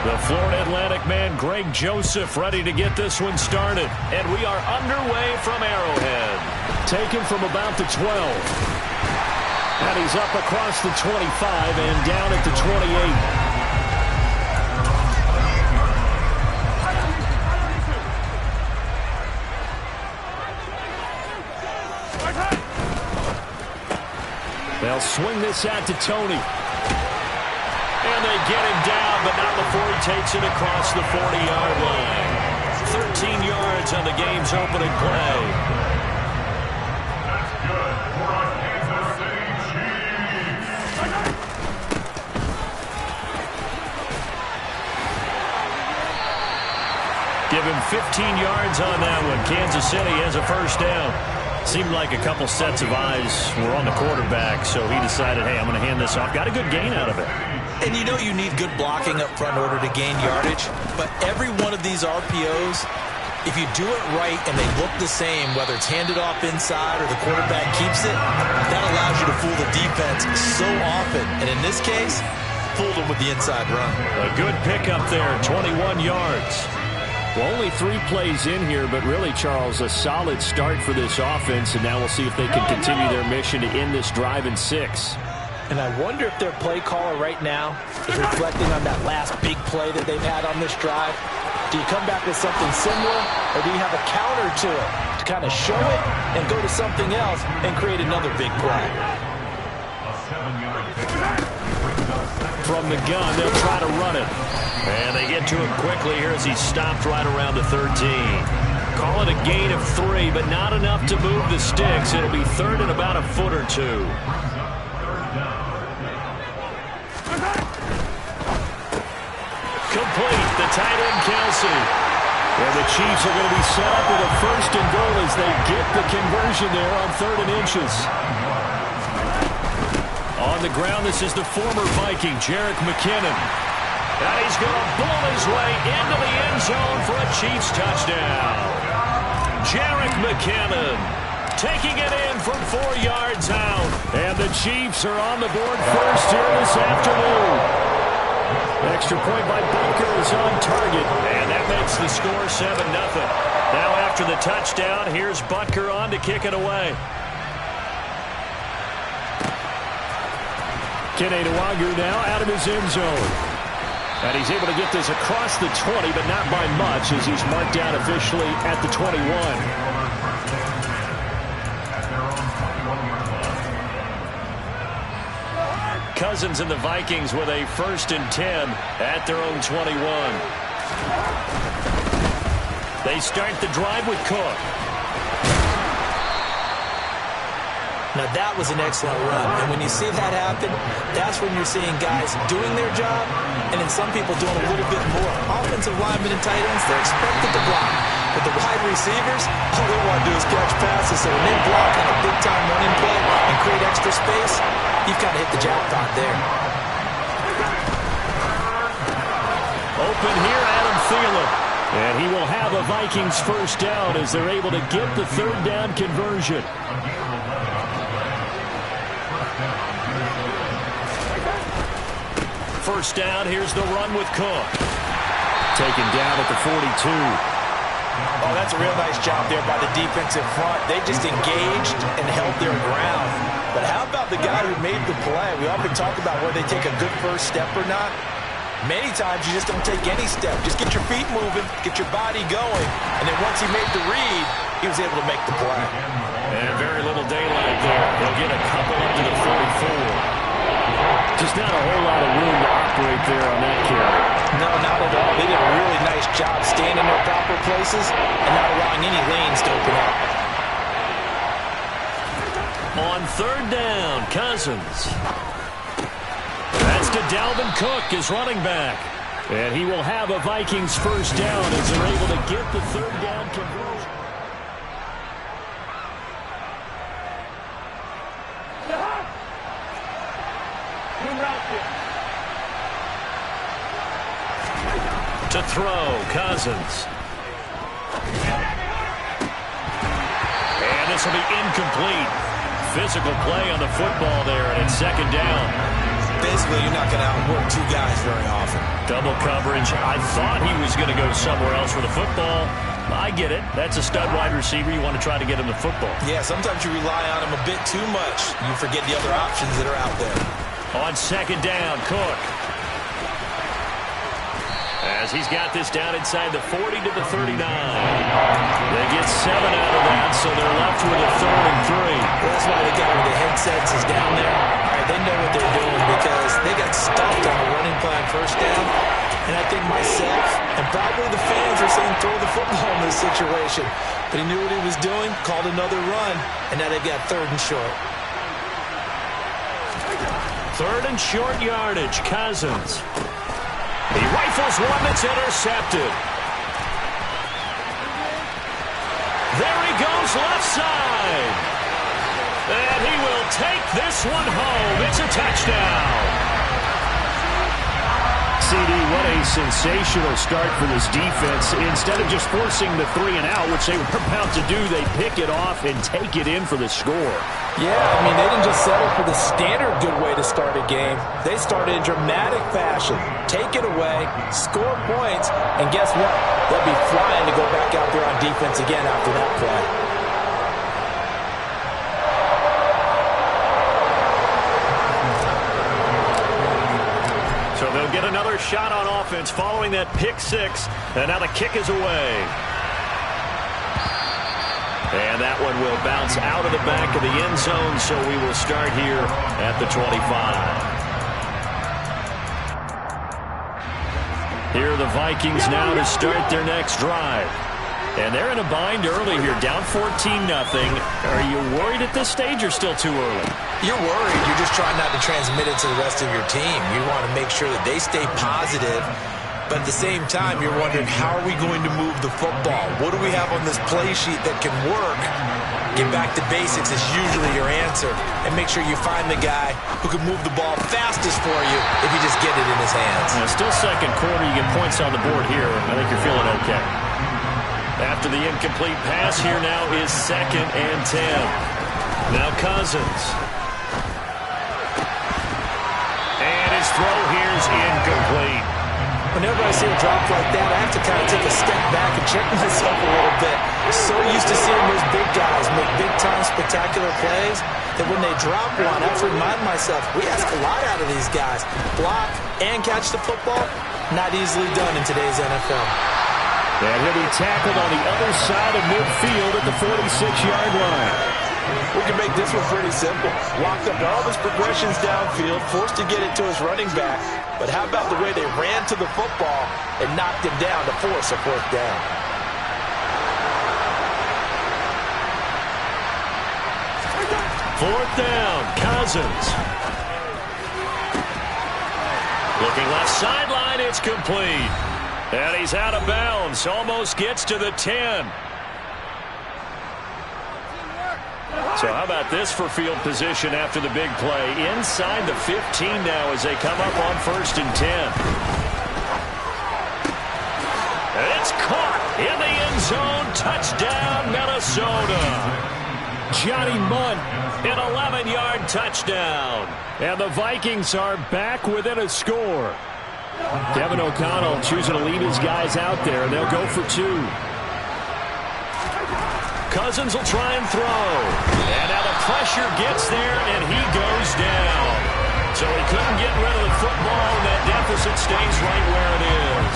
The Florida Atlantic man, Greg Joseph, ready to get this one started. And we are underway from Arrowhead. Taken from about the 12. And he's up across the 25 and down at the 28. They'll swing this out to Tony. And they get him down, but not before he takes it across the 40-yard line. 13 yards on the game's opening play. That's good for our Kansas City Chiefs. Give him 15 yards on that one. Kansas City has a first down. Seemed like a couple sets of eyes were on the quarterback, so he decided, hey, I'm going to hand this off. Got a good gain out of it. And you know you need good blocking up front in order to gain yardage, but every one of these RPOs, if you do it right and they look the same, whether it's handed off inside or the quarterback keeps it, that allows you to fool the defense so often. And in this case, fooled them with the inside run. A good pickup there, 21 yards. Well, only 3 plays in here, but really, Charles, a solid start for this offense, and now we'll see if they can continue their mission to end this drive in 6. And I wonder if their play caller right now is reflecting on that last big play that they've had on this drive. Do you come back with something similar, or do you have a counter to it to kind of show it and go to something else and create another big play? From the gun, they'll try to run it. And they get to him quickly here as he's stopped right around the 13. Call it a gain of 3, but not enough to move the sticks. It'll be third and about a foot or 2. Complete, the tight end Kelsey. And the Chiefs are going to be set up with a first and goal as they get the conversion there on 3rd and inches. On the ground, this is the former Viking, Jerick McKinnon. And he's going to bull his way into the end zone for a Chiefs touchdown. Jerick McKinnon taking it in from 4 yards out. And the Chiefs are on the board first here this afternoon. Extra point by Butker is on target. And that makes the score 7-0. Now after the touchdown, here's Butker on to kick it away. Kene Nwangwu now out of his end zone. And he's able to get this across the 20, but not by much as he's marked down officially at the 21. Cousins and the Vikings with a 1st and 10 at their own 21. They start the drive with Cook. Now that was an excellent run, and when you see that happen, that's when you're seeing guys doing their job, and then some people doing a little bit more. Offensive linemen and tight ends, they're expected to block. But the wide receivers, all they want to do is catch passes. So when they block on a big-time running play and create extra space, you've got to hit the jackpot there. Open here, Adam Thielen. And he will have a Vikings first down as they're able to get the 3rd down conversion. First down, here's the run with Cook. Taken down at the 42. Oh, that's a real nice job there by the defensive front. They just engaged and held their ground. But how about the guy who made the play? We often talk about whether they take a good first step or not. Many times you just don't take any step. Just get your feet moving, get your body going. And then once he made the read, he was able to make the play. And very little daylight there. They'll get a couple up to the 44. Just not a whole lot of room to operate there on that carry. No, not at all. They did a really nice job staying in their proper places and not allowing any lanes to open up. On 3rd down, Cousins. That's to Dalvin Cook, his running back. And he will have a Vikings first down as they're able to get the 3rd down conversion. To throw, Cousins. And this will be incomplete. Physical play on the football there, and it's 2nd down. Basically typically you're not going to outwork two guys very often. Double coverage. I thought he was going to go somewhere else with the football. I get it. That's a stud wide receiver. You want to try to get him the football. Yeah, sometimes you rely on him a bit too much. You forget the other options that are out there. On second down, Cook. As he's got this down inside the 40 to the 39. They get 7 out of that, so they're left with a 3rd and 3. Well, that's why the guy with the headsets is down there. All right, they know what they're doing because they got stuffed on a running play on first down. And I think myself and probably the fans are saying throw the football in this situation. But he knew what he was doing, called another run, and now they've got 3rd and short. 3rd and short yardage, Cousins. He rifles one that's intercepted. There he goes left side. And he will take this one home. It's a touchdown. CD, what a sensational start for this defense. Instead of just forcing the 3 and out, which they were about to do, they pick it off and take it in for the score. Yeah, I mean, they didn't just settle for the standard good way to start a game. They started in dramatic fashion. Take it away, score points, and guess what? They'll be flying to go back out there on defense again after that play. So they'll get another shot on offense following that pick 6, and now the kick is away. And that one will bounce out of the back of the end zone, so we will start here at the 25. Here are the Vikings now to start their next drive. And they're in a bind early here, down 14-0. Are you worried at this stage or still too early? You're worried. You're just trying not to transmit it to the rest of your team. You want to make sure that they stay positive. But at the same time, you're wondering, how are we going to move the football? What do we have on this play sheet that can work? Get back to basics is usually your answer. And make sure you find the guy who can move the ball fastest for you if you just get it in his hands. Still second quarter, you get points on the board here. I think you're feeling okay. After the incomplete pass, here now is 2nd and 10. Now Cousins. And his throw here's incomplete. Whenever I see a drop like that, I have to kind of take a step back and check myself a little bit. So used to seeing those big guys make big-time spectacular plays that when they drop one, I have to remind myself, we ask a lot out of these guys. Block and catch the football, not easily done in today's NFL. And he'll be tackled on the other side of midfield at the 46-yard line. We can make this one pretty simple. Locked up all his progressions downfield, forced to get it to his running back. But how about the way they ran to the football and knocked him down to force a 4th down? Fourth down, Cousins. Looking left sideline, it's complete. And he's out of bounds, almost gets to the 10. So how about this for field position after the big play? Inside the 15 now as they come up on 1st and 10. And it's caught in the end zone. Touchdown, Minnesota. Johnny Mundt, an 11-yard touchdown. And the Vikings are back within a score. Kevin O'Connell choosing to lead his guys out there, and they'll go for 2. Cousins will try and throw. And now the pressure gets there, and he goes down. So he couldn't get rid of the football, and that deficit stays right where it is.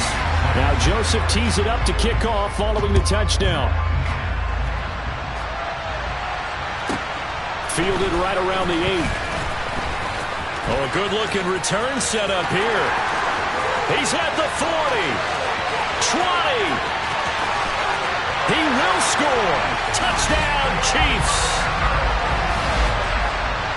Now Joseph tees it up to kick off following the touchdown. Fielded right around the 8. Oh, a good-looking return set up here. He's at the 40. 20. He will score. Touchdown, Chiefs.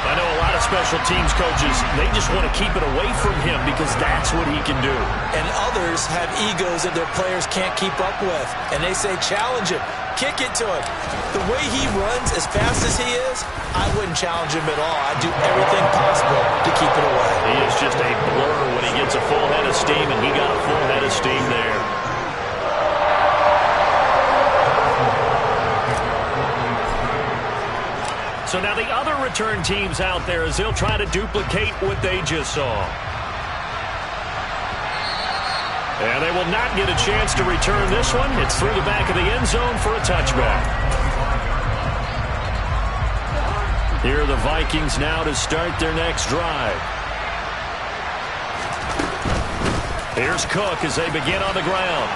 I know a lot of special teams coaches, they just want to keep it away from him because that's what he can do. And others have egos that their players can't keep up with. And they say, challenge him. Kick it to him. The way he runs as fast as he is, I wouldn't challenge him at all. I'd do everything possible to keep it away. He is just a blur when he gets a full head of steam, and he got a full head of steam there. So now the other return teams out there as they'll try to duplicate what they just saw. And they will not get a chance to return this one. It's through the back of the end zone for a touchback. Here are the Vikings now to start their next drive. Here's Cook as they begin on the ground.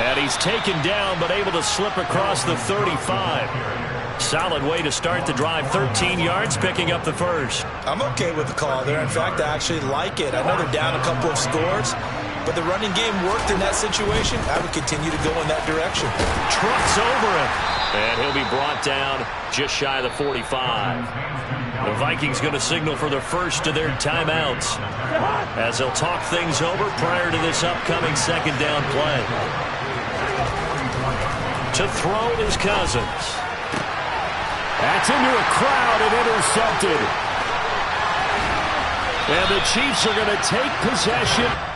And he's taken down but able to slip across the 35. Solid way to start the drive. 13 yards, picking up the first. I'm okay with the call there. In fact, I actually like it. I know they're down a couple of scores, but the running game worked in that situation. I would continue to go in that direction. Trucks over him. And he'll be brought down just shy of the 45. The Vikings going to signal for the first of their timeouts as they'll talk things over prior to this upcoming second down play. To throw is Cousins. That's into a crowd and intercepted. And the Chiefs are going to take possession.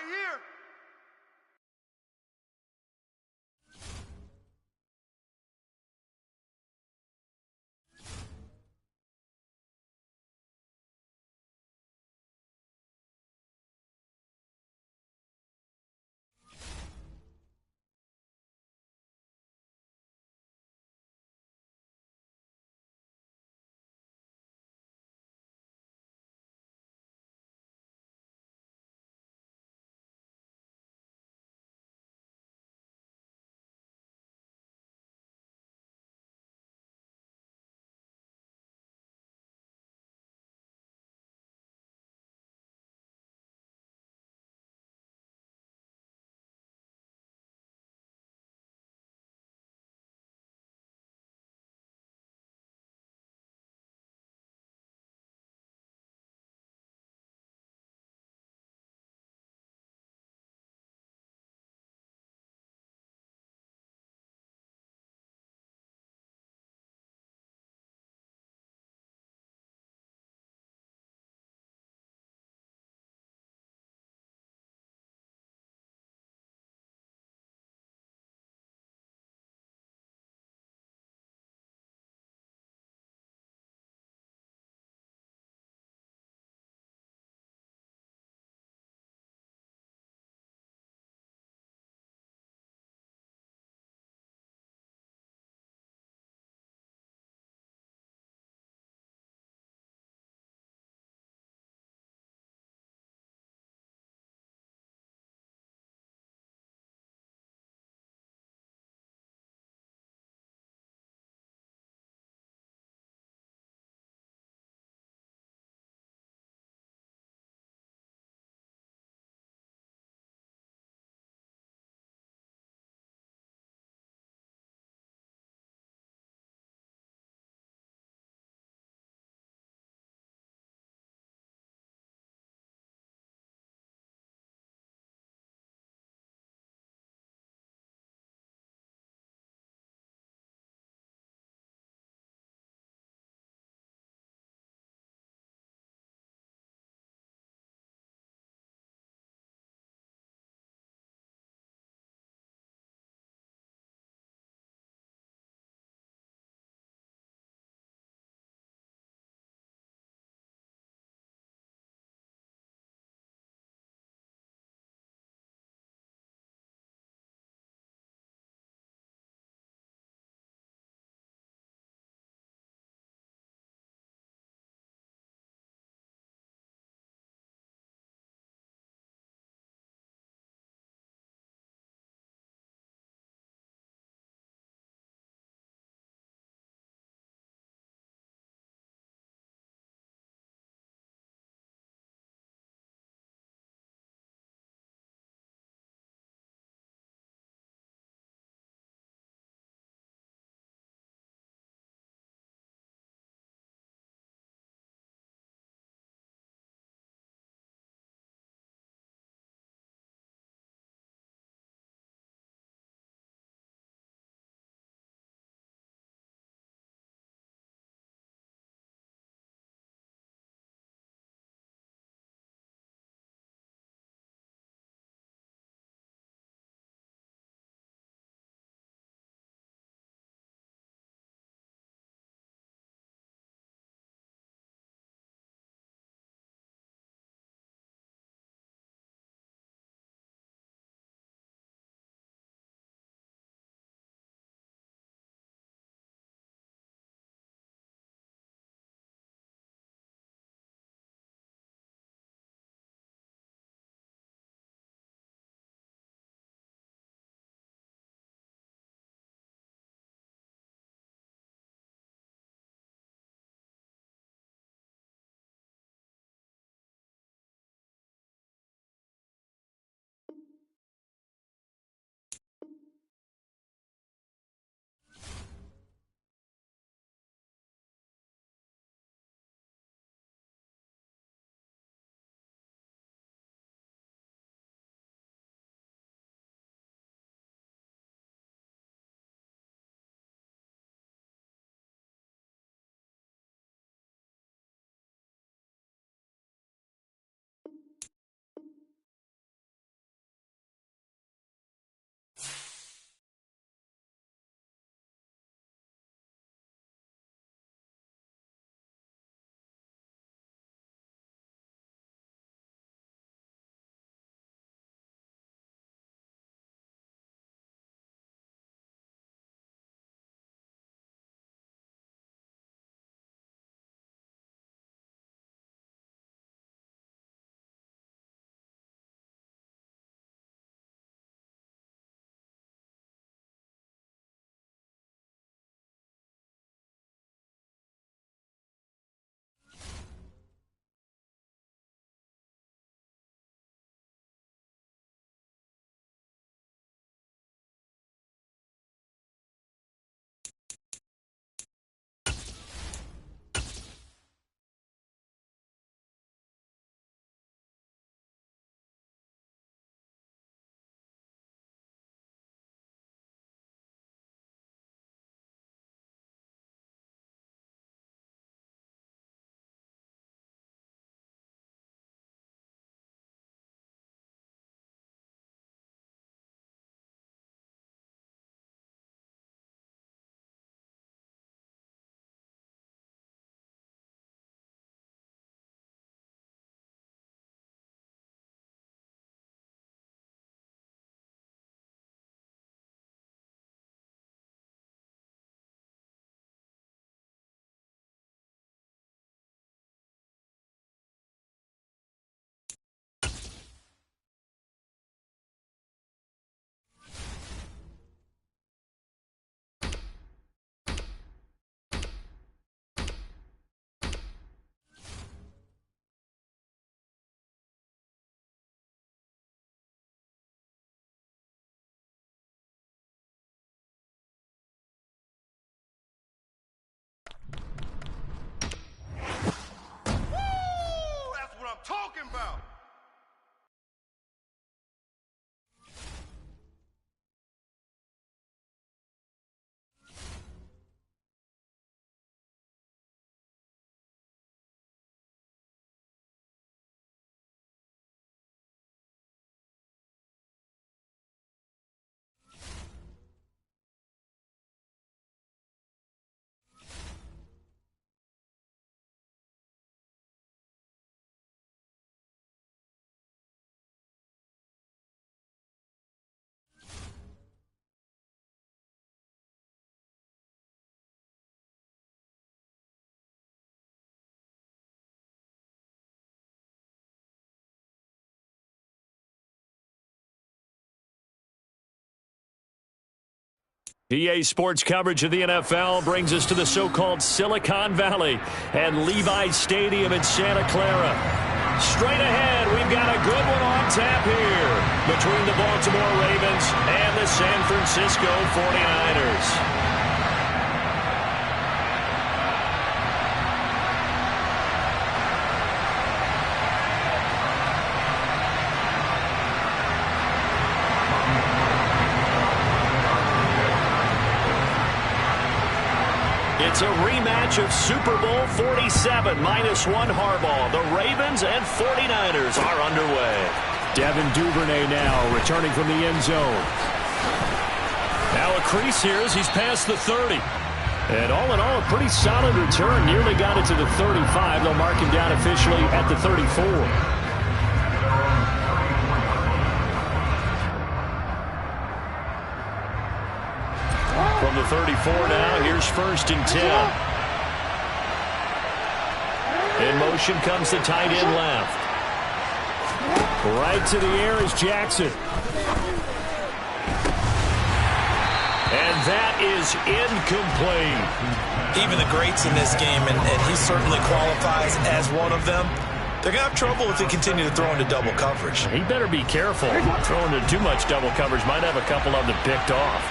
right here. PA Sports coverage of the NFL brings us to the so-called Silicon Valley and Levi's Stadium in Santa Clara. Straight ahead, we've got a good one on tap here between the Baltimore Ravens and the San Francisco 49ers. It's a rematch of Super Bowl 47, -1 Harbaugh. The Ravens and 49ers are underway. Devin Duvernay now returning from the end zone. Now a crease here as he's past the 30. And all in all, a pretty solid return. Nearly got it to the 35. They'll mark him down officially at the 34. From the 34 now, here's 1st and 10. In motion comes the tight end left. Right to the air is Jackson. And that is incomplete. Even the greats in this game, and he certainly qualifies as one of them, they're going to have trouble if they continue to throw into double coverage. He better be careful. Throwing into too much double coverage might have a couple of them picked off.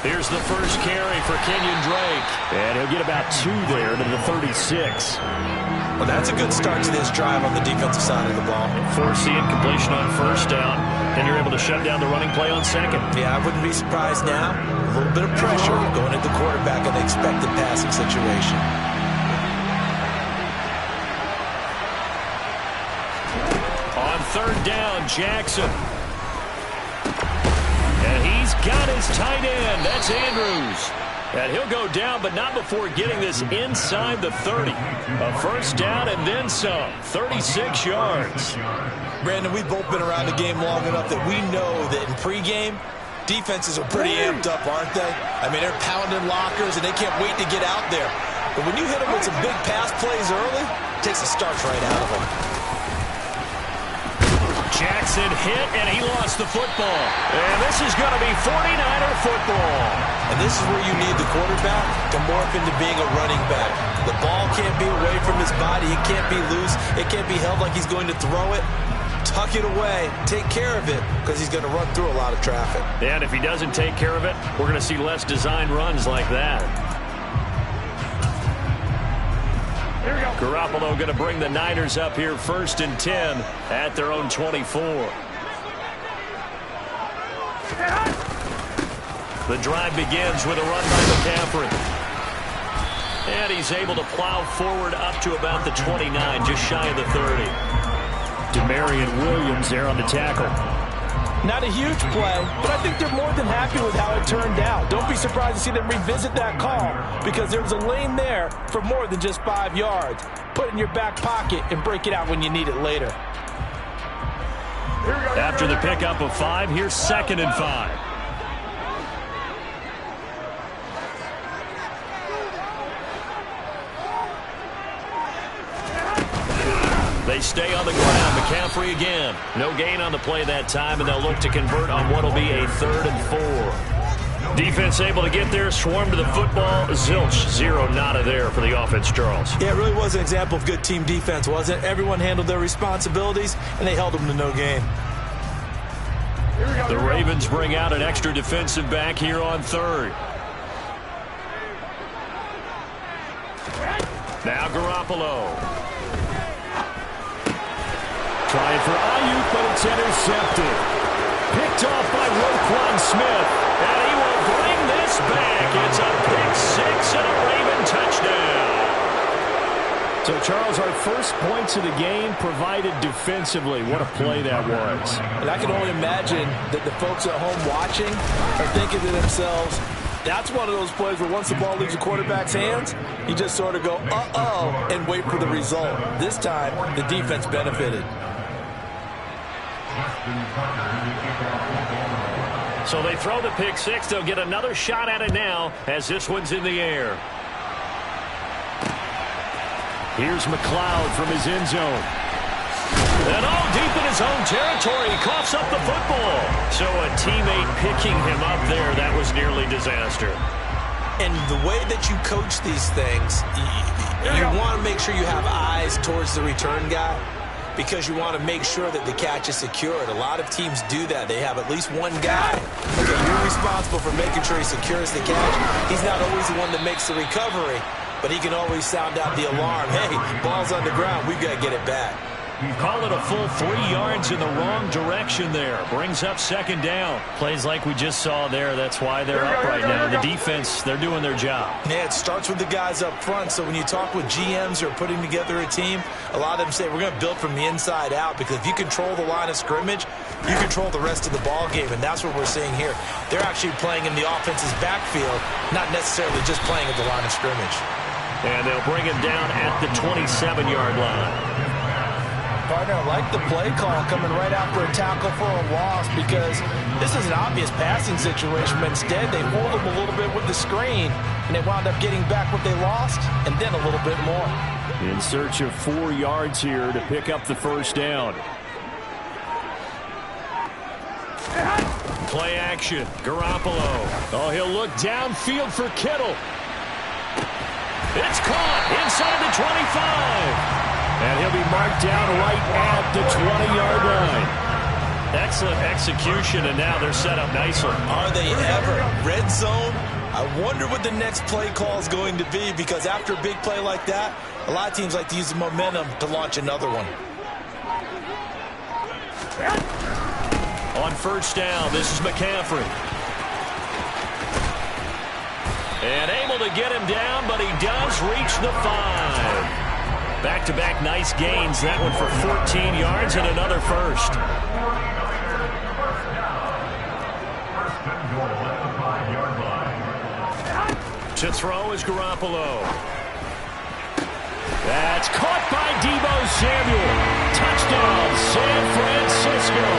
Here's the first carry for Kenyon Drake. And he'll get about 2 there to the 36. Well, that's a good start to this drive on the defensive side of the ball. Force the incompletion on 1st down, and you're able to shut down the running play on 2nd. Yeah, I wouldn't be surprised now. A little bit of pressure going at the quarterback in the expected passing situation. On 3rd down, Jackson. And he's got his tight end. That's Andrews. And he'll go down, but not before getting this inside the 30. A 1st down and then some. 36 yards. Brandon, we've both been around the game long enough that we know that in pregame, defenses are pretty amped up, aren't they? I mean, they're pounding lockers, and they can't wait to get out there. But when you hit them with some big pass plays early, it takes the starch right out of them. Jackson hit, and he lost the football. And this is going to be 49er football. And this is where you need the quarterback to morph into being a running back. The ball can't be away from his body. It can't be loose. It can't be held like he's going to throw it. Tuck it away. Take care of it, because he's going to run through a lot of traffic. And if he doesn't take care of it, we're going to see less design runs like that. Garoppolo going to bring the Niners up here 1st and 10 at their own 24. The drive begins with a run by McCaffrey. And he's able to plow forward up to about the 29, just shy of the 30. Demarion Williams there on the tackle. Not a huge play, but I think they're more than happy with how it turned out. Don't be surprised to see them revisit that call, because there was a lane there for more than just 5 yards. Put it in your back pocket and break it out when you need it later. After the pickup of 5, here's 2nd and 5. They stay on the ground. McCaffrey again. No gain on the play that time, and they'll look to convert on what will be a 3rd and 4. Defense able to get there, swarm to the football. Zilch, 0 nada there for the offense, Charles. Yeah, it really was an example of good team defense, wasn't it? Everyone handled their responsibilities, and they held them to no gain. The Ravens bring out an extra defensive back here on 3rd. Now Garoppolo. Trying for Ayuk, but it's intercepted. Picked off by Roquan Smith. And he will bring this back. It's a pick 6 and a Raven touchdown. So, Charles, our first points of the game provided defensively. What a play that was. And I can only imagine that the folks at home watching are thinking to themselves, that's one of those plays where once the ball leaves the quarterback's hands, you just sort of go, uh-oh, and wait for the result. This time, the defense benefited. So they throw the pick six. They'll get another shot at it now as this one's in the air. Here's McLeod from his end zone. And deep in his own territory, he coughs up the football. So a teammate picking him up there, that was nearly disaster. And the way that you coach these things, you want to make sure you have eyes towards the return guy because you want to make sure that the catch is secured. A lot of teams do that. They have at least one guy. Okay, you're responsible for making sure he secures the catch. He's not always the one that makes the recovery, but he can always sound out the alarm. Hey, ball's on the ground. We've got to get it back. Call it a full 3 yards in the wrong direction there. Brings up second down. Plays like we just saw there. That's why they're up right now. The defense, they're doing their job. Yeah, it starts with the guys up front. So when you talk with GMs who are putting together a team, a lot of them say we're going to build from the inside out because if you control the line of scrimmage, you control the rest of the ball game, and that's what we're seeing here. They're actually playing in the offense's backfield, not necessarily just playing at the line of scrimmage. And they'll bring him down at the 27-yard line. Partner, I like the play call coming right after a tackle for a loss because this is an obvious passing situation, but instead they fooled them a little bit with the screen, and they wound up getting back what they lost and then a little bit more. In search of 4 yards here to pick up the first down. Play action. Garoppolo. Oh, he'll look downfield for Kittle. It's caught inside the 25. And he'll be marked down right at the 20-yard line. Excellent execution, and now they're set up nicely. Are they ever? Red zone? I wonder what the next play call is going to be because after a big play like that, a lot of teams like to use the momentum to launch another one. On first down, this is McCaffrey. And able to get him down, but he does reach the 5. Back-to-back nice gains. That one for 14 yards and another first. To throw is Garoppolo. That's caught by Deebo Samuel. Touchdown, San Francisco.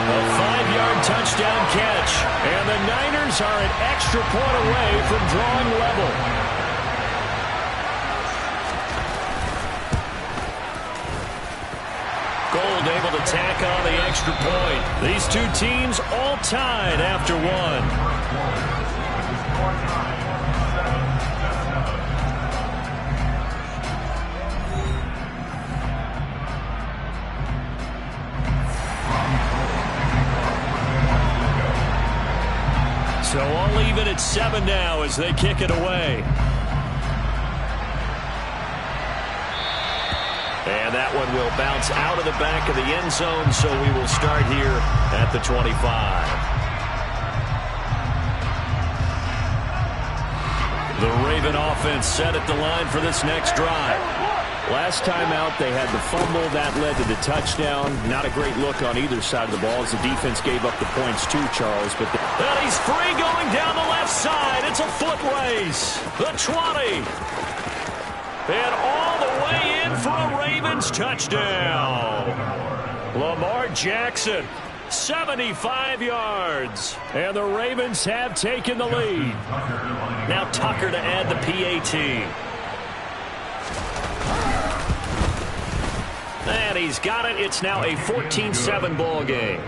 A 5-yard touchdown catch. And the Niners are an extra point away from drawing level. Gold able to tack on the extra point. These two teams all tied after one. So all even at 7 now as they kick it away. And that one will bounce out of the back of the end zone, so we will start here at the 25. The Raven offense set at the line for this next drive. Last time out, they had the fumble. That led to the touchdown. Not a great look on either side of the ball as the defense gave up the points too, Charles. But and he's free going down the left side. It's a foot race. The 20. And all the way in for a Ravens touchdown. Lamar Jackson, 75 yards. And the Ravens have taken the lead. Now Tucker to add the PAT. And he's got it. It's now a 14-7 ball game.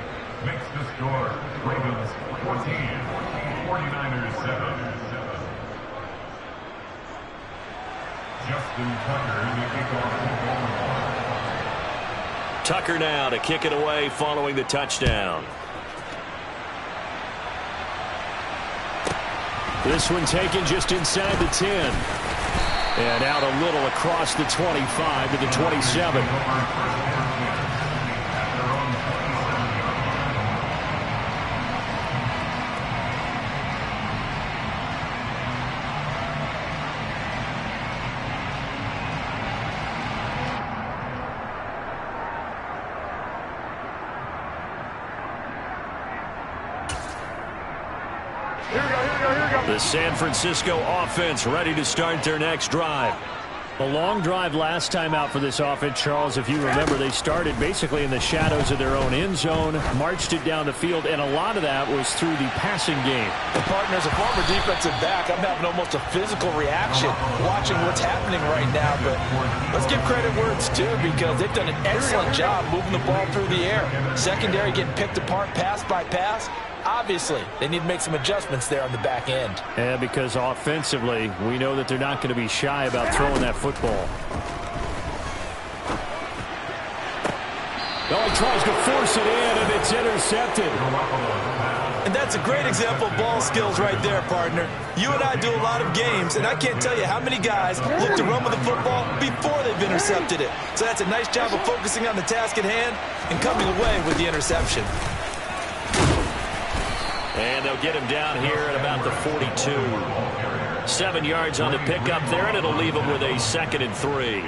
Makes the score Ravens 14, 49ers 7. Justin Tucker to kick off the goal. Tucker now to kick it away following the touchdown. this one taken just inside the 10. And out a little across the 25 to the 27. The San Francisco offense ready to start their next drive. A long drive last time out for this offense, Charles. If you remember, they started basically in the shadows of their own end zone, marched it down the field, and a lot of that was through the passing game. The partner, as a former defensive back, I'm having almost a physical reaction watching what's happening right now. But let's give credit where it's due, because they've done an excellent job moving the ball through the air. Secondary getting picked apart pass by pass. Obviously, they need to make some adjustments there on the back end. Yeah, because offensively, we know that they're not going to be shy about throwing that football. Oh, he tries to force it in, and it's intercepted. And that's a great example of ball skills right there, partner. You and I do a lot of games, and I can't tell you how many guys look to run with the football before they've intercepted it. So that's a nice job of focusing on the task at hand and coming away with the interception. And they'll get him down here at about the 42. 7 yards on the pickup there, and it'll leave him with a 2nd and 3.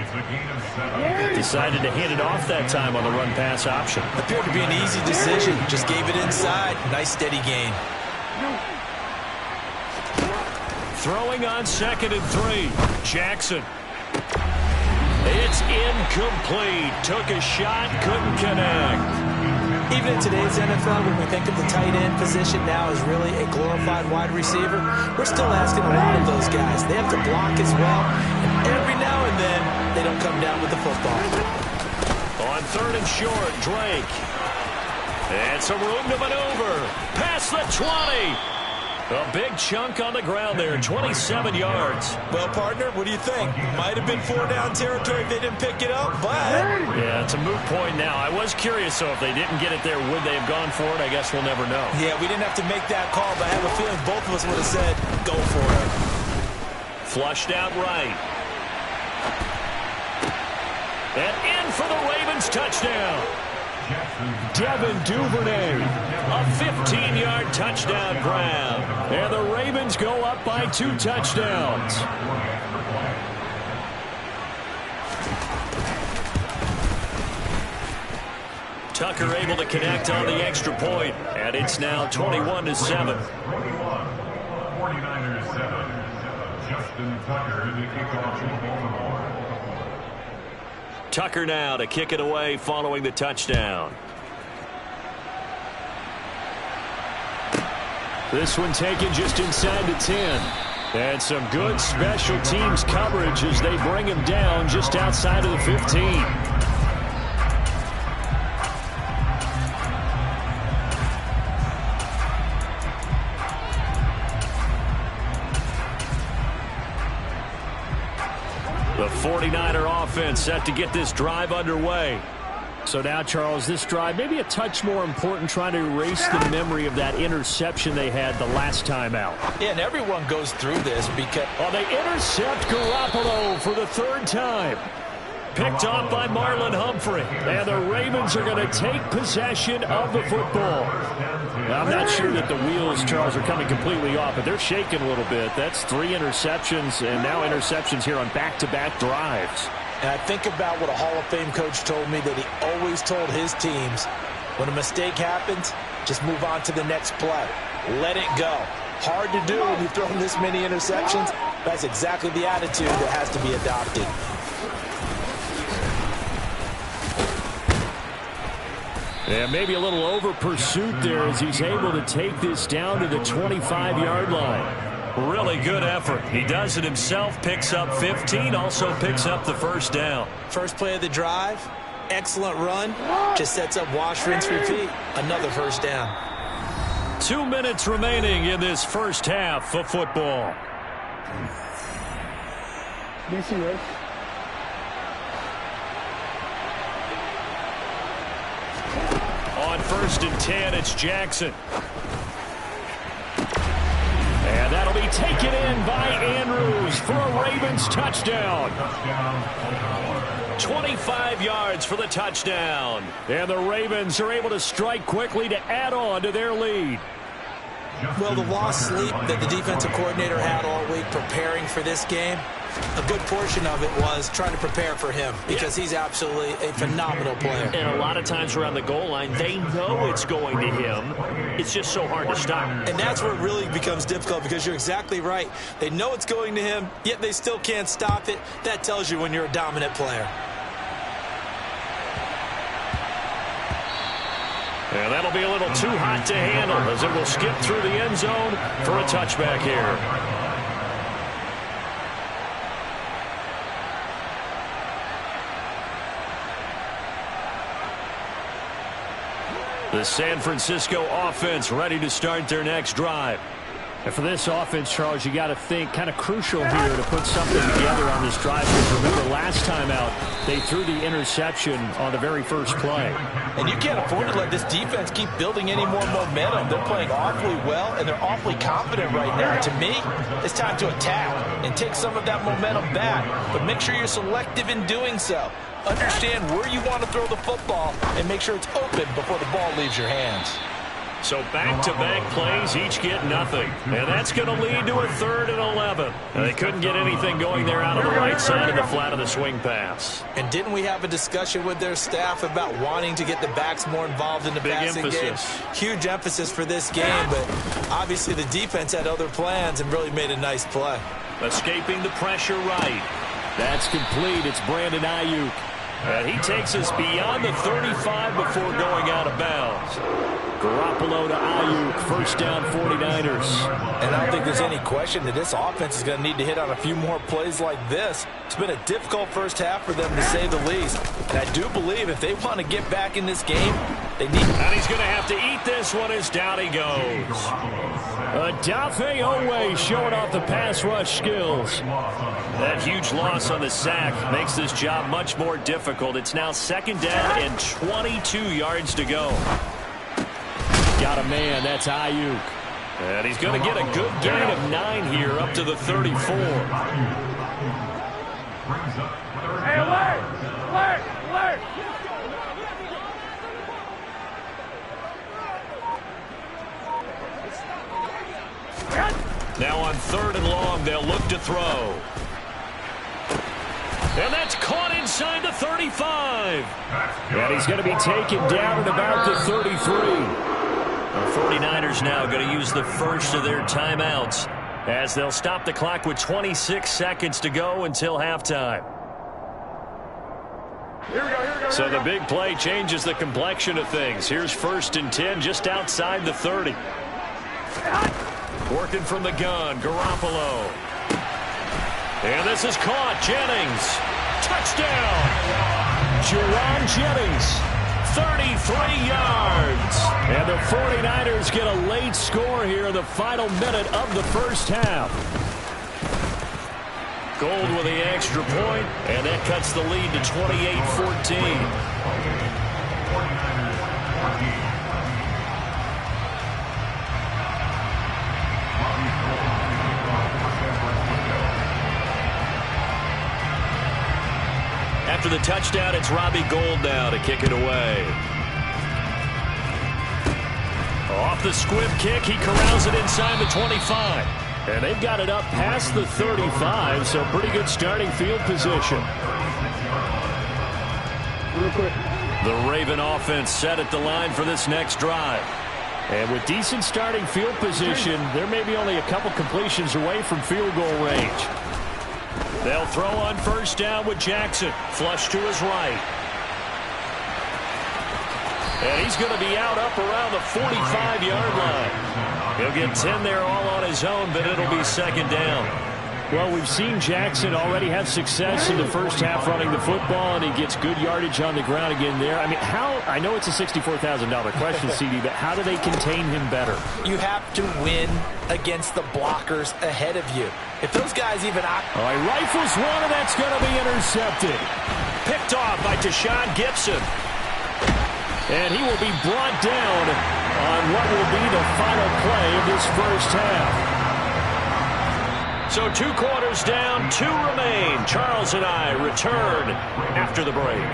Decided to hand it off that time on the run-pass option. Appeared to be an easy decision. Just gave it inside. Nice steady gain. Throwing on 2nd and 3. Jackson. It's incomplete. Took a shot, couldn't connect. Even in today's NFL, when we think of the tight end position now as really a glorified wide receiver, we're still asking a lot of those guys. They have to block as well, and every now and then, they don't come down with the football. On 3rd and short, Drake. And some room to maneuver. Past the 20. A big chunk on the ground there, 27 yards. Well, partner, what do you think? Might have been 4-down territory if they didn't pick it up, but... Yeah, it's a moot point now. I was curious, so if they didn't get it there, would they have gone for it? I guess we'll never know. Yeah, we didn't have to make that call, but I have a feeling both of us would have said, go for it. Flushed out right. And in for the Ravens touchdown. Devin Duvernay, a 15-yard touchdown grab. And the Ravens go up by 2 touchdowns. Tucker able to connect on the extra point, and it's now 21-7. 49ers 7. Justin Tucker, the kickoff for Baltimore. Tucker now to kick it away following the touchdown. This one taken just inside the 10. And some good special teams coverage as they bring him down just outside of the 15. The 49er offense set to get this drive underway. So now, Charles, this drive may be a touch more important, trying to erase the memory of that interception they had the last time out. Yeah, and everyone goes through this because... Oh, they intercept Garoppolo for the 3rd time. Picked off by Marlon Humphrey. And the Ravens are going to take possession of the football. Now, I'm not sure that the wheels, Charles, are coming completely off, but they're shaking a little bit. That's 3 interceptions, and now interceptions here on back-to-back drives. And I think about what a Hall of Fame coach told me that he always told his teams, when a mistake happens, just move on to the next play. Let it go. Hard to do when you've thrown this many interceptions. That's exactly the attitude that has to be adopted. Yeah, maybe a little over pursuit there as he's able to take this down to the 25-yard line. Really good effort. He does it himself, picks up 15, also picks up the 1st down. First play of the drive, excellent run, just sets up wash, rinse, repeat. Another 1st down. 2 minutes remaining in this first half of football. On 1st and 10, it's Jackson. And that'll be taken in by Andrews for a Ravens touchdown. 25 yards for the touchdown. And the Ravens are able to strike quickly to add on to their lead. Well, the lost sleep that the defensive coordinator had all week preparing for this game a good portion of it was trying to prepare for him because he's absolutely a phenomenal player. And a lot of times around the goal line, they know it's going to him. It's just so hard to stop. And that's where it really becomes difficult because you're exactly right. They know it's going to him, yet they still can't stop it. That tells you when you're a dominant player. And that'll be a little too hot to handle as it will skip through the end zone for a touchback here. The San Francisco offense ready to start their next drive. And for this offense, Charles, you got to think kind of crucial here to put something together on this drive. Because remember, last time out, they threw the interception on the very first play. And you can't afford to let this defense keep building any more momentum. They're playing awfully well, and they're awfully confident right now. To me, it's time to attack and take some of that momentum back. But make sure you're selective in doing so. Understand where you want to throw the football and make sure it's open before the ball leaves your hands. So back-to-back plays, each get nothing. And that's going to lead to a 3rd and 11. And they couldn't get anything going there out of the right side of the flat of the swing pass. And didn't we have a discussion with their staff about wanting to get the backs more involved in the passing game? Huge emphasis for this game, but obviously the defense had other plans and really made a nice play. Escaping the pressure right. That's complete. It's Brandon Ayuk. And he takes us beyond the 35 before going out of bounds. Garoppolo to Ayuk, first down 49ers. And I don't think there's any question that this offense is going to need to hit on a few more plays like this. It's been a difficult first half for them, to say the least. And I do believe if they want to get back in this game, they need... And he's going to have to eat this one as down he goes. Odafe Oweh showing off the pass rush skills. That huge loss on the sack makes this job much more difficult. It's now 2nd down and 22 yards to go. Got a man, that's Ayuk. And he's going to get a good gain of 9 here up to the 34. Hey, alert! Now on 3rd and long, they'll look to throw. And that's caught inside the 35. And he's going to be taken down at about the 33. The 49ers now going to use the first of their timeouts as they'll stop the clock with 26 seconds to go until halftime. So the big play changes the complexion of things. Here's 1st and 10 just outside the 30. Working from the gun, Garoppolo. And this is caught. Jennings. Touchdown. Juwan Jennings. 33 yards. And the 49ers get a late score here in the final minute of the first half. Gold with the extra point, and that cuts the lead to 28-14. After the touchdown, it's Robbie Gould now to kick it away. Off the squib kick, he corrals it inside the 25. And they've got it up past the 35, so pretty good starting field position. The Raven offense set at the line for this next drive. And with decent starting field position, they're maybe only a couple completions away from field goal range. They'll throw on 1st down with Jackson. Flush to his right. And he's going to be out up around the 45-yard line. He'll get 10 there all on his own, but it'll be 2nd down. Well, we've seen Jackson already have success in the first half running the football, and he gets good yardage on the ground again there. I mean, I know it's a $64,000 question, CD, but how do they contain him better? You have to win against the blockers ahead of you. If those guys even... All right, rifles one, and that's going to be intercepted. Picked off by Tashawn Gibson. And he will be brought down on what will be the final play of this first half. So 2 quarters down, 2 remain. Charles and I return after the break.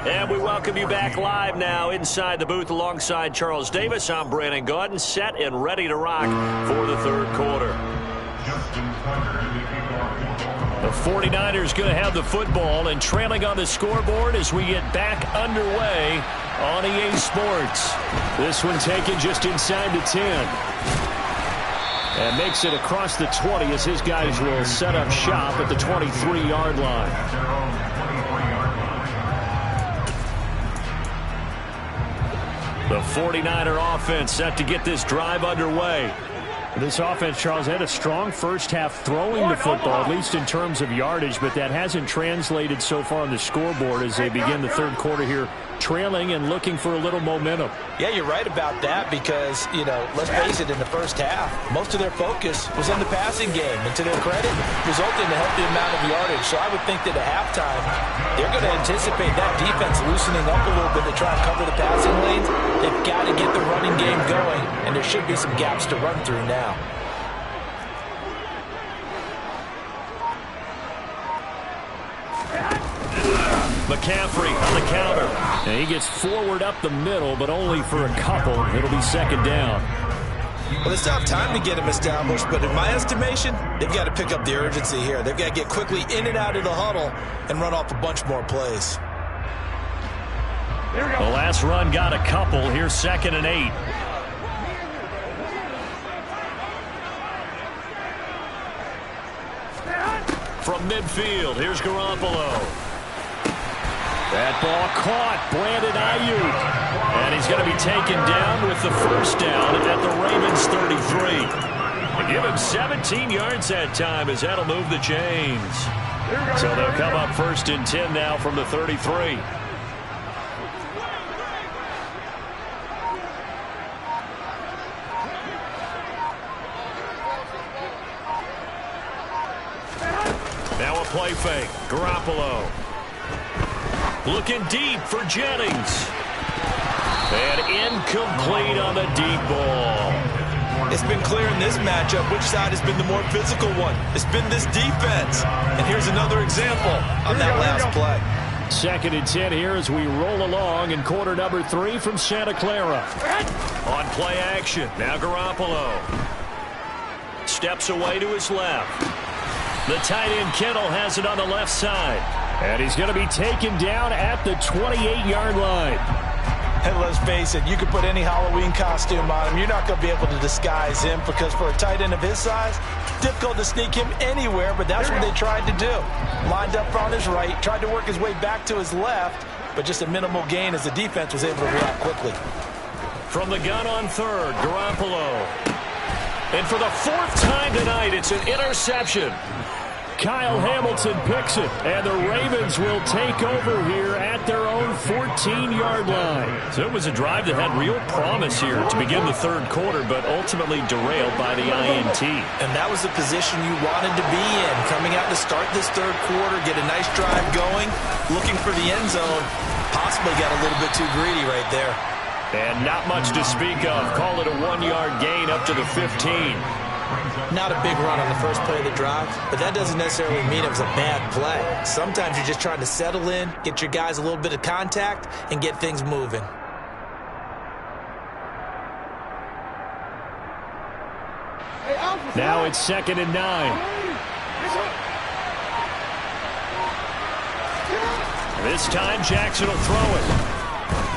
And we welcome you back live now inside the booth alongside Charles Davis. I'm Brandon Gaudin, set and ready to rock for the 3rd quarter. Justin Tucker in the kickoff. 49ers going to have the football and trailing on the scoreboard as we get back underway on EA Sports. This one taken just inside the 10. And makes it across the 20 as his guys will set up shop at the 23-yard line. The 49er offense set to get this drive underway. This offense, Charles, had a strong first half throwing the football, at least in terms of yardage, but that hasn't translated so far on the scoreboard as they begin the third quarter here, trailing and looking for a little momentum. Yeah, you're right about that because, let's face it, in the first half, most of their focus was on the passing game. And to their credit, resulted in a healthy amount of yardage. So I would think that at halftime, they're going to anticipate that defense loosening up a little bit to try and cover the passing lanes. They've got to get the running game going, and there should be some gaps to run through now. McCaffrey on the counter. And he gets forward up the middle, but only for a couple. It'll be second down. Well, they still have time to get him established, but in my estimation, they've got to pick up the urgency here. They've got to get quickly in and out of the huddle and run off a bunch more plays. The last run got a couple. Here's 2nd and 8. From midfield, here's Garoppolo. That ball caught. Brandon Ayuk. And he's going to be taken down with the first down at the Ravens 33. They give him 17 yards that time as that'll move the chains. So they'll come up 1st and 10 now from the 33. Now a play fake. Garoppolo. Looking deep for Jennings. And incomplete on the deep ball. It's been clear in this matchup which side has been the more physical one. It's been this defense. And here's another example on that last play. 2nd and 10 here as we roll along in quarter number 3 from Santa Clara. On play action. Now Garoppolo. Steps away to his left. The tight end Kittle has it on the left side. And he's going to be taken down at the 28-yard line. And let's face it, you could put any Halloween costume on him. You're not going to be able to disguise him because for a tight end of his size, difficult to sneak him anywhere, but that's what they tried to do. Lined up on his right, tried to work his way back to his left, but just a minimal gain as the defense was able to react quickly. From the gun on 3rd, Garoppolo. And for the 4th time tonight, it's an interception. Kyle Hamilton picks it, and the Ravens will take over here at their own 14-yard line. So it was a drive that had real promise here to begin the third quarter, but ultimately derailed by the INT. And that was the position you wanted to be in, coming out to start this third quarter, get a nice drive going, looking for the end zone. Possibly got a little bit too greedy right there. And not much to speak of. Call it a 1-yard gain up to the 15. Not a big run on the first play of the drive, but that doesn't necessarily mean it was a bad play. Sometimes you're just trying to settle in, get your guys a little bit of contact, and get things moving. Now it's 2nd and 9. This time Jackson will throw it.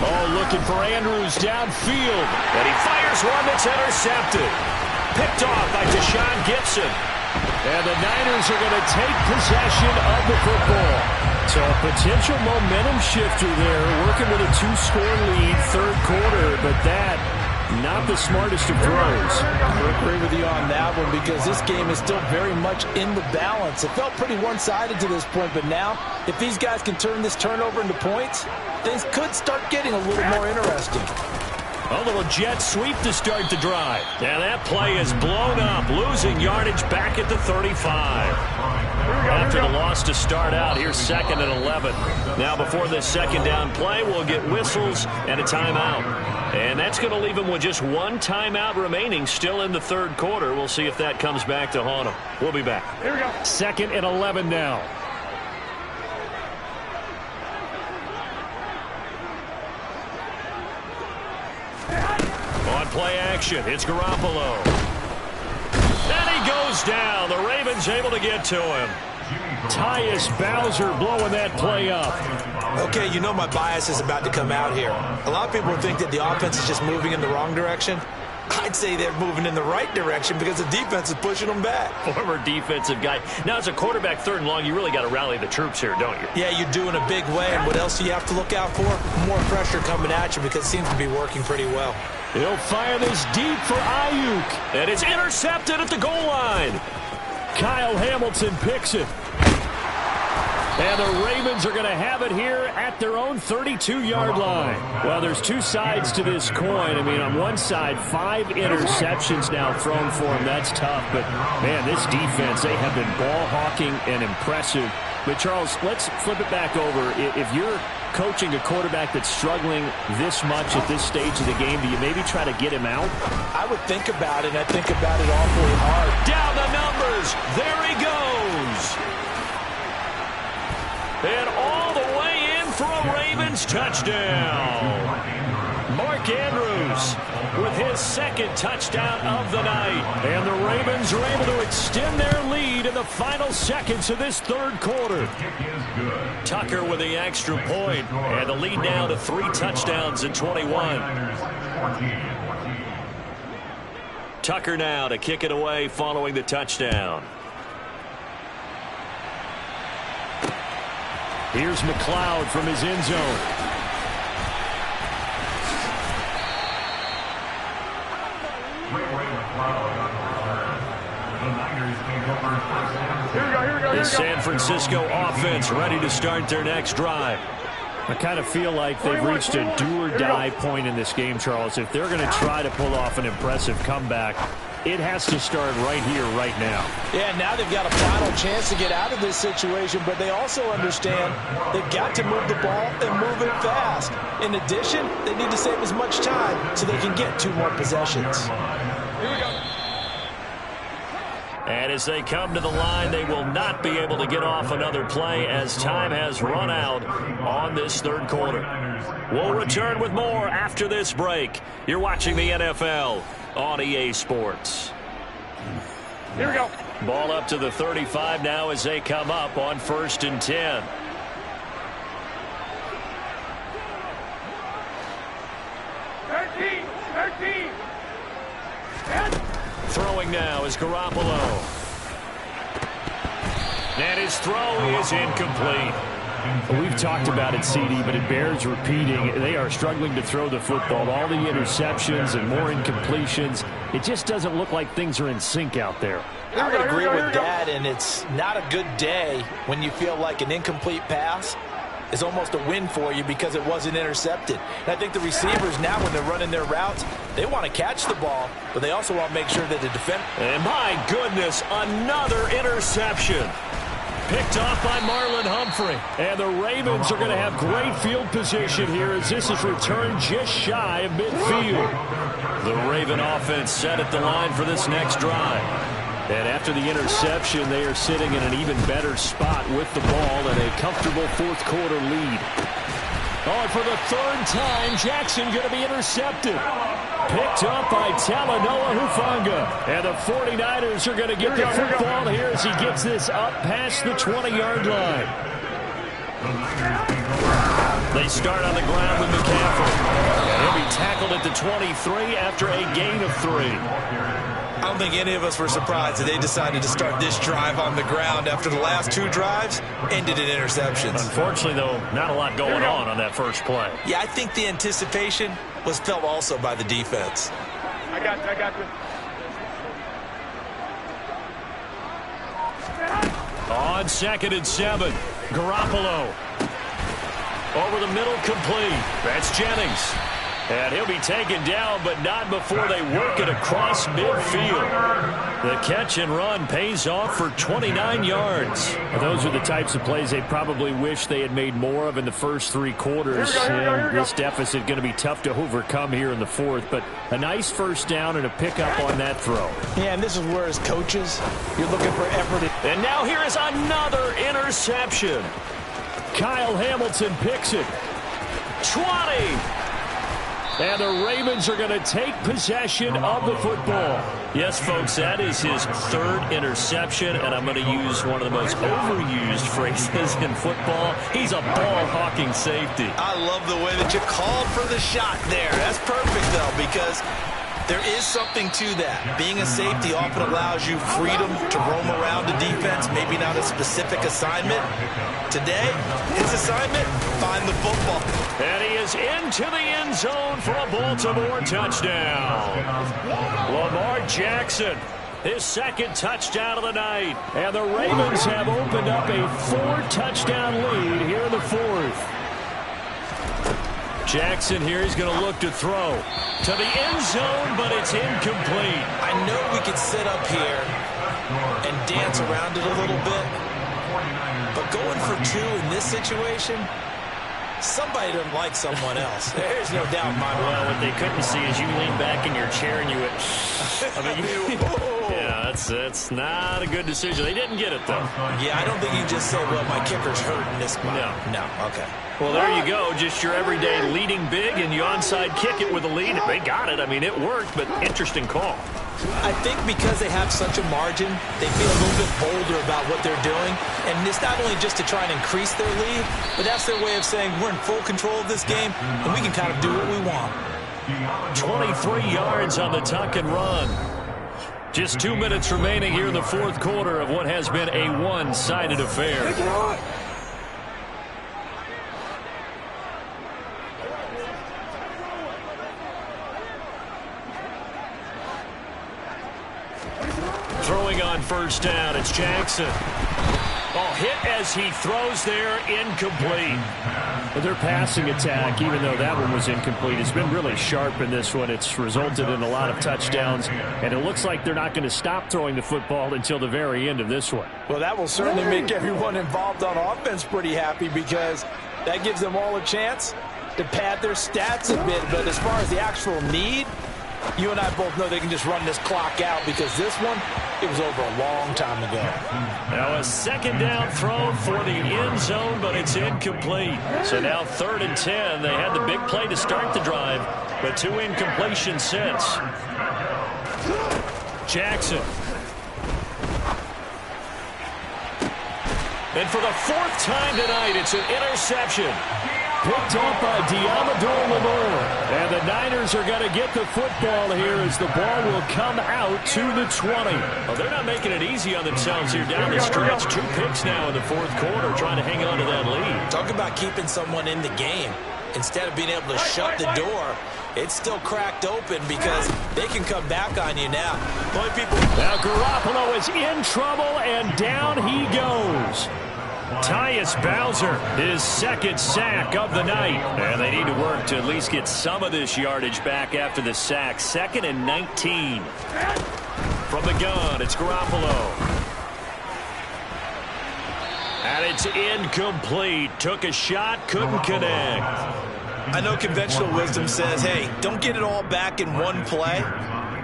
Oh, looking for Andrews downfield. And he fires one that's intercepted. Picked off by Deshaun Gibson. And the Niners are going to take possession of the football. So a potential momentum shifter there, working with a 2-score lead third quarter, but that, not the smartest of throws. I agree with you on that one because this game is still very much in the balance. It felt pretty one-sided to this point, but now, if these guys can turn this turnover into points, things could start getting a little more interesting. A little jet sweep to start the drive. And that play is blown up, losing yardage back at the 35. After the loss to start out, here's 2nd and 11. Now before this second down play, we'll get whistles and a timeout. And that's going to leave them with just one timeout remaining still in the third quarter. We'll see if that comes back to haunt them. We'll be back. Here we go. 2nd and 11 now. On play action, it's Garoppolo. And he goes down. The Ravens able to get to him. Tyus Bowser blowing that play up. Okay, you know my bias is about to come out here. A lot of people think that the offense is just moving in the wrong direction. I'd say they're moving in the right direction because the defense is pushing them back. Former defensive guy. Now, as a quarterback, 3rd and long, you really got to rally the troops here, don't you? Yeah, you do in a big way. And what else do you have to look out for? More pressure coming at you because it seems to be working pretty well. He'll fire this deep for Ayuk. And it's intercepted at the goal line. Kyle Hamilton picks it. And the Ravens are going to have it here at their own 32-yard line. Well, there's two sides to this coin. I mean, on one side, 5 interceptions now thrown for him. That's tough. But, man, this defense, they have been ball hawking and impressive. But, Charles, let's flip it back over. If you're coaching a quarterback that's struggling this much at this stage of the game, do you maybe try to get him out? I would think about it, and I think about it awfully hard. Down the numbers. There he goes. And all the way in for a Ravens touchdown. Mark Andrews with his 2nd touchdown of the night. And the Ravens are able to extend their lead in the final seconds of this 3rd quarter. Tucker with the extra point. And the lead now to 3 touchdowns in 21. Tucker now to kick it away following the touchdown. Here's McLeod from his end zone. The San Francisco offense ready to start their next drive. I kind of feel like they've reached a do-or-die point in this game, Charles. If they're going to try to pull off an impressive comeback, it has to start right here, right now. Yeah, now they've got a final chance to get out of this situation, but they also understand they've got to move the ball and move it fast. In addition, they need to save as much time so they can get 2 more possessions. Here we go. And as they come to the line, they will not be able to get off another play as time has run out on this 3rd quarter. We'll return with more after this break. You're watching the NFL on EA Sports. Here we go. Ball up to the 35 now as they come up on 1st and 10. Throwing now is Garoppolo. And his throw is incomplete. We've talked about it, CD, but it bears repeating. They are struggling to throw the football. All the interceptions and more incompletions. It just doesn't look like things are in sync out there. I would agree with that, and it's not a good day when you feel like an incomplete pass is almost a win for you because it wasn't intercepted. And I think the receivers now, when they're running their routes, they want to catch the ball, but they also want to make sure that the defender... And my goodness, another interception. Picked off by Marlon Humphrey. And the Ravens are going to have great field position here as this is returned just shy of midfield. The Raven offense set at the line for this next drive. And after the interception, they are sitting in an even better spot with the ball and a comfortable 4th quarter lead. Oh, and for the 3rd time, Jackson going to be intercepted. Picked up by Talanoa Hufanga. And the 49ers are going to get the football here as he gets this up past the 20-yard line. They start on the ground with McCaffrey. And he'll be tackled at the 23 after a gain of 3. I don't think any of us were surprised that they decided to start this drive on the ground after the last 2 drives ended in interceptions. Unfortunately, though, not a lot going on that first play. Yeah, I think the anticipation was felt also by the defense. I got you. On 2nd and 7, Garoppolo. Over the middle, complete. That's Jennings. And he'll be taken down, but not before they work it across midfield. The catch and run pays off for 29 yards. Well, those are the types of plays they probably wish they had made more of in the first 3 quarters. And this deficit going to be tough to overcome here in the 4th. But a nice first down and a pickup on that throw. Yeah, and this is where, as coaches, you're looking for effort. And now here is another interception. Kyle Hamilton picks it. 20. And the Ravens are going to take possession of the football. Yes, folks, that is his third interception, and I'm going to use one of the most overused phrases in football. He's a ball-hawking safety. I love the way that you called for the shot there. That's perfect, though, because there is something to that. Being a safety often allows you freedom to roam around the defense, maybe not a specific assignment. Today, his assignment, find the football. And he is into the end zone for a Baltimore touchdown. Lamar Jackson, his second touchdown of the night. And the Ravens have opened up a 4-touchdown lead here in the fourth. Jackson here, he's going to look to throw to the end zone, but it's incomplete. I know we could sit up here and dance around it a little bit, but going for two in this situation, somebody doesn't like someone else. There's no doubt in my mind. Well, what they couldn't see is you lean back in your chair and you went, yeah, that's not a good decision. They didn't get it, though. Yeah, I don't think you just say, well, my kicker's hurt in this spot. No, okay. Well, there you go. Just your everyday leading big, and you onside kick it with a lead. They got it. I mean, it worked, but interesting call. I think because they have such a margin, they feel a little bit bolder about what they're doing. And it's not only just to try and increase their lead, but that's their way of saying we're in full control of this game, and we can kind of do what we want. 23 yards on the tuck and run. Just 2 minutes remaining here in the fourth quarter of what has been a one-sided affair. Throwing on first down, it's Jackson. Oh, hit as he throws there, incomplete. Their passing attack, even though that one was incomplete, has been really sharp in this one. It's resulted in a lot of touchdowns, and it looks like they're not going to stop throwing the football until the very end of this one. Well, that will certainly make everyone involved on offense pretty happy because that gives them all a chance to pad their stats a bit. But as far as the actual need, you and I both know they can just run this clock out because this one, it was over a long time ago. Now a second down throw for the end zone, but it's incomplete. So now 3rd and 10. They had the big play to start the drive, but 2 incompletions since. Jackson. And for the 4th time tonight, it's an interception. Picked up by Deommodore Lenoir. And the Niners are going to get the football here as the ball will come out to the 20. Well, they're not making it easy on themselves here down the stretch. 2 picks now in the fourth quarter trying to hang on to that lead. Talk about keeping someone in the game. Instead of being able to shut the door, it's still cracked open because they can come back on you now. Now Garoppolo is in trouble, and down he goes. Tyus Bowser, his second sack of the night. And they need to work to at least get some of this yardage back after the sack. 2nd and 19. From the gun, it's Garoppolo. And it's incomplete. Took a shot, couldn't connect. I know conventional wisdom says, hey, don't get it all back in one play.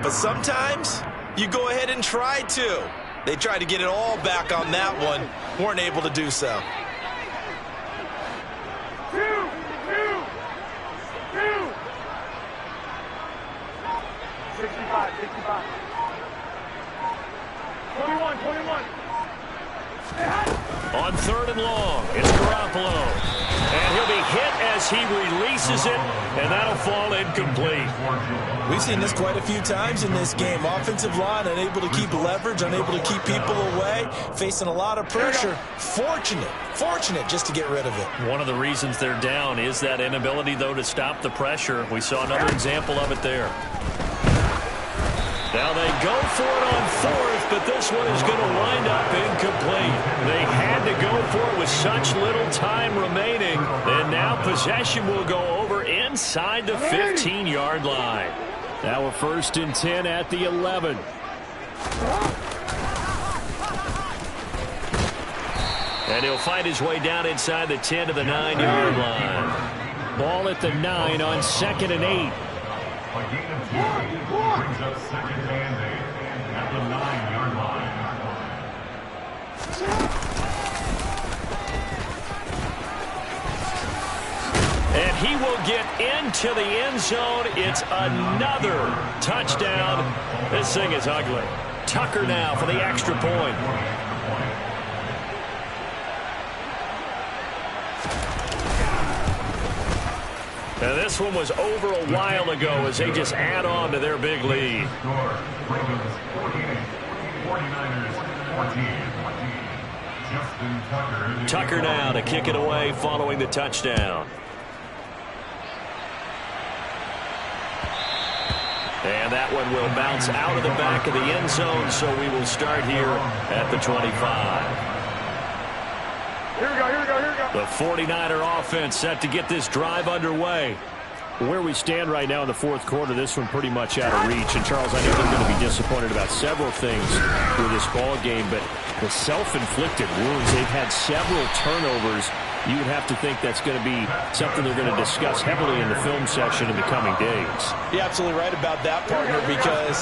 But sometimes you go ahead and try to. They tried to get it all back on that one. Weren't able to do so. On 3rd and long, it's Garoppolo. And he'll be hit as he releases it, and that'll fall incomplete. We've seen this quite a few times in this game. Offensive line unable to keep leverage, unable to keep people away, facing a lot of pressure. Fortunate just to get rid of it. One of the reasons they're down is that inability, though, to stop the pressure. We saw another example of it there. Now they go for it on 4th, but this one is going to wind up incomplete. They had to go for it with such little time remaining, and now possession will go over inside the 15-yard line. Now a 1st and 10 at the 11. And he'll find his way down inside the 10 to the 9-yard line. Ball at the 9 on 2nd and 8. A gain of 2 brings up 2nd and 8 at the 9-yard line. And he will get into the end zone. It's another touchdown. This thing is ugly. Tucker now for the extra point. And this one was over a while ago as they just add on to their big lead. Tucker now to kick it away following the touchdown. And that one will bounce out of the back of the end zone, so we will start here at the 25. Here we go, here we go, here we go. The 49er offense set to get this drive underway. Where we stand right now in the fourth quarter, this one pretty much out of reach. And, Charles, I know they're going to be disappointed about several things with this ball game, but the self-inflicted wounds, they've had several turnovers. You would have to think that's going to be something they're going to discuss heavily in the film session in the coming days. You're absolutely right about that, partner, because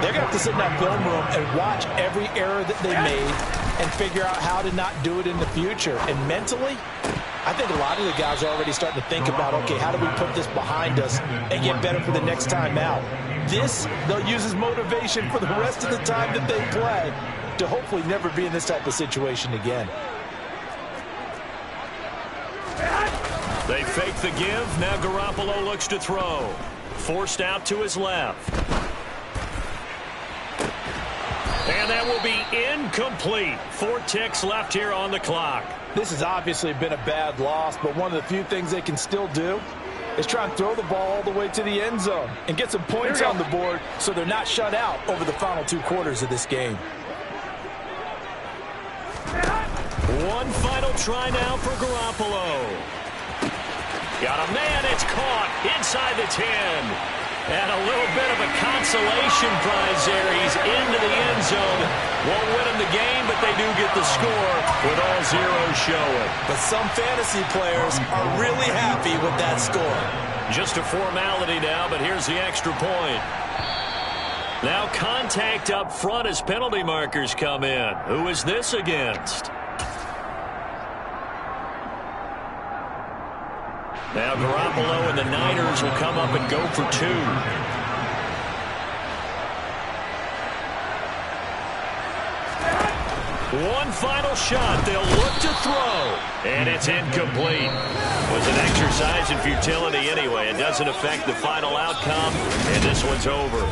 they're going to have to sit in that film room and watch every error that they made and figure out how to not do it in the future. And mentally, I think a lot of the guys are already starting to think about, okay, how do we put this behind us and get better for the next time out? This, they'll use as motivation for the rest of the time that they play to hopefully never be in this type of situation again. They fake the give. Now Garoppolo looks to throw. Forced out to his left. And that will be incomplete. 4 ticks left here on the clock. This has obviously been a bad loss, but one of the few things they can still do is try and throw the ball all the way to the end zone and get some points on the board so they're not shut out over the final 2 quarters of this game. One final try now for Garoppolo. Got a man, it's caught inside the 10. And a little bit of a consolation prize there. He's into the end zone. Won't win him the game, but they do get the score with all zeros showing. But some fantasy players are really happy with that score. Just a formality now, but here's the extra point. Now contact up front as penalty markers come in. Who is this against? Now Garoppolo and the Niners will come up and go for 2. One final shot. They'll look to throw. And it's incomplete. It was an exercise in futility anyway. It doesn't affect the final outcome. And this one's over.